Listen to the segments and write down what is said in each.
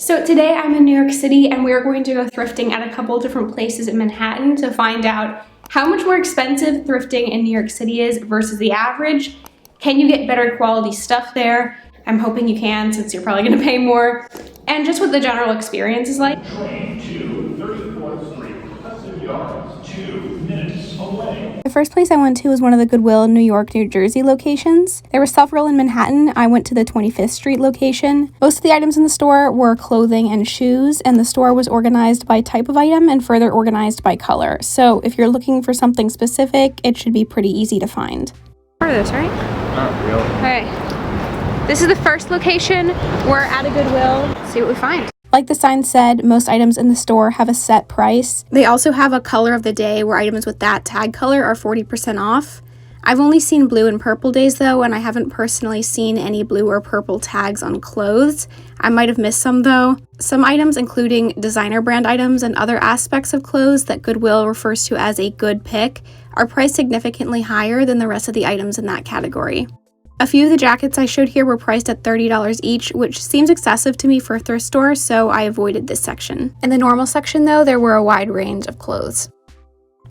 So today I'm in New York City and we are going to go thrifting at a couple different places in Manhattan to find out how much more expensive thrifting in New York City is versus the average. Can you get better quality stuff there? I'm hoping you can, since you're probably gonna pay more. And just what the general experience is like. Train to 34th Street, Hudson Yards, 2 minutes away. The first place I went to was one of the Goodwill New York, New Jersey locations. There were several in Manhattan. I went to the 25th Street location. Most of the items in the store were clothing and shoes, and the store was organized by type of item and further organized by color. So if you're looking for something specific, it should be pretty easy to find. Part of this, right? Not really. Okay. This is the first location. We're at a Goodwill. Let's see what we find. Like the sign said, most items in the store have a set price. They also have a color of the day where items with that tag color are 40% off. I've only seen blue and purple days though, and I haven't personally seen any blue or purple tags on clothes. I might have missed some though. Some items, including designer brand items and other aspects of clothes that Goodwill refers to as a good pick, are priced significantly higher than the rest of the items in that category. A few of the jackets I showed here were priced at $30 each, which seems excessive to me for a thrift store, so I avoided this section. In the normal section though, there were a wide range of clothes.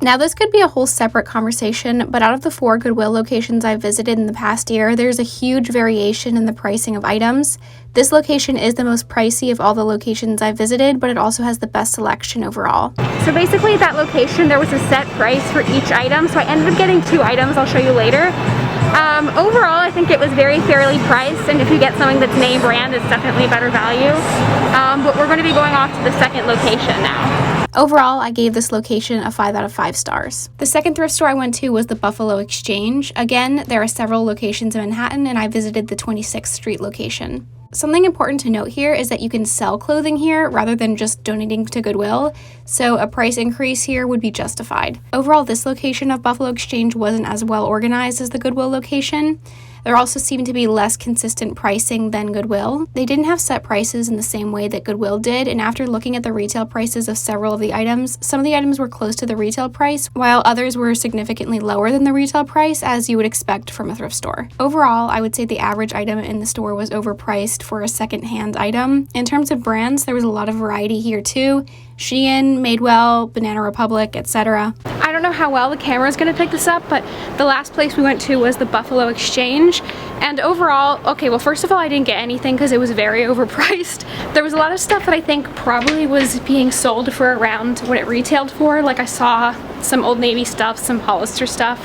Now this could be a whole separate conversation, but out of the 4 Goodwill locations I've visited in the past year, there's a huge variation in the pricing of items. This location is the most pricey of all the locations I've visited, but it also has the best selection overall. So basically at that location, there was a set price for each item, so I ended up getting 2 items I'll show you later. Overall, I think it was very fairly priced, and if you get something that's name brand, it's definitely a better value. But we're going to be going off to the second location now. Overall, I gave this location a 5 out of 5 stars. The second thrift store I went to was the Buffalo Exchange. Again, there are several locations in Manhattan, and I visited the 26th Street location. Something important to note here is that you can sell clothing here rather than just donating to Goodwill, so a price increase here would be justified. Overall, this location of Buffalo Exchange wasn't as well organized as the Goodwill location. There also seemed to be less consistent pricing than Goodwill. They didn't have set prices in the same way that Goodwill did, and after looking at the retail prices of several of the items, some of the items were close to the retail price, while others were significantly lower than the retail price, as you would expect from a thrift store. Overall, I would say the average item in the store was overpriced for a second-hand item. In terms of brands, there was a lot of variety here too. Shein, Madewell, Banana Republic, etc. I don't know how well the camera is going to pick this up, but the last place we went to was the Buffalo Exchange. And overall, okay, well, first of all, I didn't get anything because it was very overpriced. There was a lot of stuff that I think probably was being sold for around what it retailed for. Like I saw some Old Navy stuff, some Hollister stuff,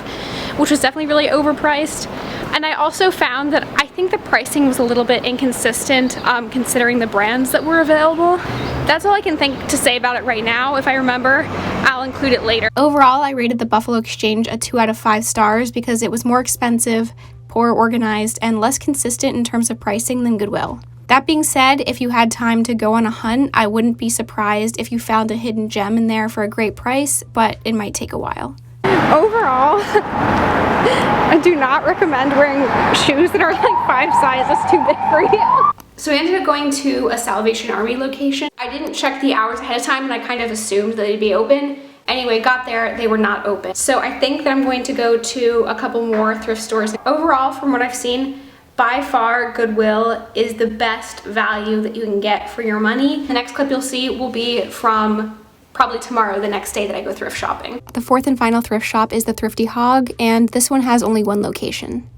which was definitely really overpriced. And I also found that I think the pricing was a little bit inconsistent considering the brands that were available. That's all I can think to say about it right now. If I remember, I'll include it later. Overall, I rated the Buffalo Exchange a 2 out of 5 stars because it was more expensive, poor organized, and less consistent in terms of pricing than Goodwill. That being said, if you had time to go on a hunt, I wouldn't be surprised if you found a hidden gem in there for a great price, but it might take a while. Overall, I do not recommend wearing shoes that are like 5 sizes too big for you. So we ended up going to a Salvation Army location. I didn't check the hours ahead of time and I kind of assumed that they'd be open. Anyway, got there, they were not open. So I think that I'm going to go to a couple more thrift stores. Overall, from what I've seen, by far, Goodwill is the best value that you can get for your money. The next clip you'll see will be from probably tomorrow, the next day that I go thrift shopping. The fourth and final thrift shop is the Thrifty Hog, and this one has only 1 location.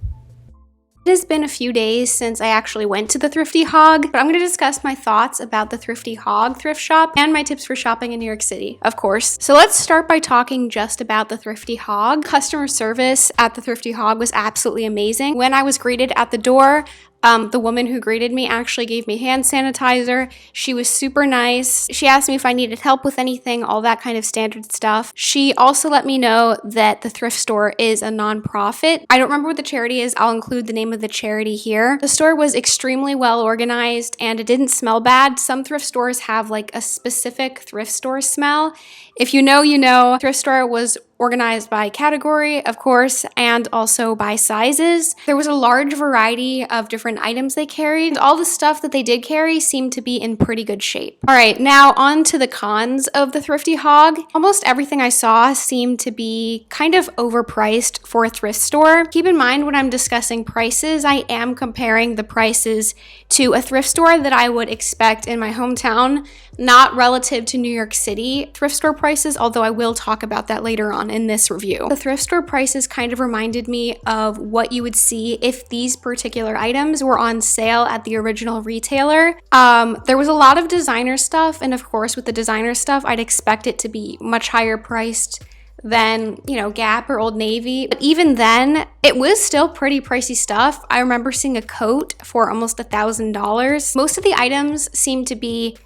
It has been a few days since I actually went to the Thrifty Hog, but I'm going to discuss my thoughts about the Thrifty Hog thrift shop and my tips for shopping in New York City, of course. So let's start by talking just about the Thrifty Hog. Customer service at the Thrifty Hog was absolutely amazing. When I was greeted at the door, the woman who greeted me actually gave me hand sanitizer. She was super nice. She asked me if I needed help with anything, all that kind of standard stuff. She also let me know that the thrift store is a nonprofit. I don't remember what the charity is. I'll include the name of the charity here. The store was extremely well organized and it didn't smell bad. Some thrift stores have like a specific thrift store smell. If you know, you know. Thrift store was organized by category, of course, and also by sizes. There was a large variety of different items they carried. All the stuff that they did carry seemed to be in pretty good shape. All right, now on to the cons of the Thrifty Hog. Almost everything I saw seemed to be kind of overpriced for a thrift store. Keep in mind when I'm discussing prices, I am comparing the prices to a thrift store that I would expect in my hometown, not relative to New York City thrift store prices, although I will talk about that later on in this review. The thrift store prices kind of reminded me of what you would see if these particular items were on sale at the original retailer. There was a lot of designer stuff, and of course with the designer stuff, I'd expect it to be much higher priced than, you know, Gap or Old Navy. But even then, it was still pretty pricey stuff. I remember seeing a coat for almost $1,000. Most of the items seemed to be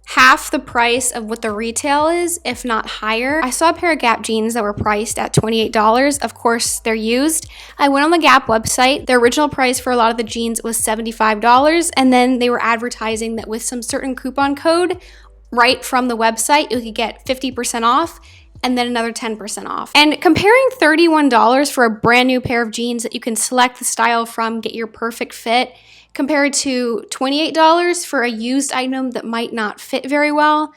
half the price of what the retail is, if not higher. I saw a pair of Gap jeans that were priced at $28. Of course, they're used. I went on the Gap website. Their original price for a lot of the jeans was $75, and then they were advertising that with some certain coupon code right from the website, you could get 50% off and then another 10% off. And comparing $31 for a brand new pair of jeans that you can select the style from, get your perfect fit, compared to $28 for a used item that might not fit very well,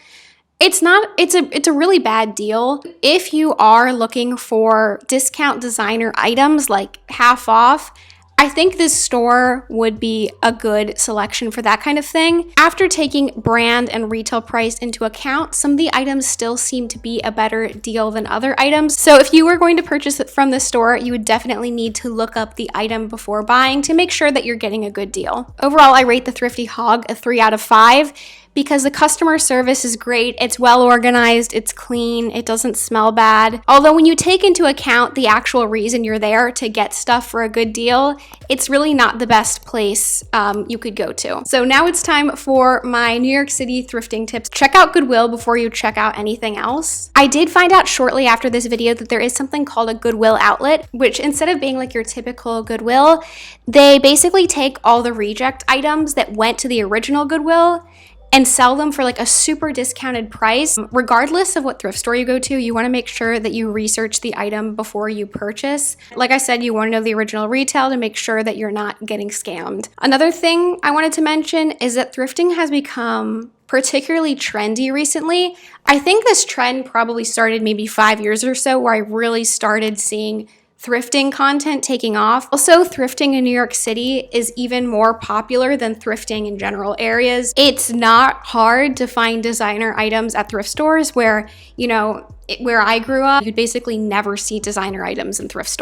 it's a really bad deal. If you are looking for discount designer items like half off, I think this store would be a good selection for that kind of thing. After taking brand and retail price into account, some of the items still seem to be a better deal than other items. So if you were going to purchase it from this store, you would definitely need to look up the item before buying to make sure that you're getting a good deal. Overall, I rate the Thrifty Hog a 3 out of 5. Because the customer service is great, it's well organized, it's clean, it doesn't smell bad. Although when you take into account the actual reason you're there to get stuff for a good deal, it's really not the best place you could go to. So now it's time for my New York City thrifting tips. Check out Goodwill before you check out anything else. I did find out shortly after this video that there is something called a Goodwill outlet, which instead of being like your typical Goodwill, they basically take all the reject items that went to the original Goodwill and sell them for like a super discounted price. Regardless of what thrift store you go to, you want to make sure that you research the item before you purchase. Like I said, you want to know the original retail to make sure that you're not getting scammed. Another thing I wanted to mention is that thrifting has become particularly trendy recently. I think this trend probably started maybe 5 years or so, where I really started seeing thrifting content taking off. Also, thrifting in New York City is even more popular than thrifting in general areas. It's not hard to find designer items at thrift stores where, you know, where I grew up, you'd basically never see designer items in thrift stores.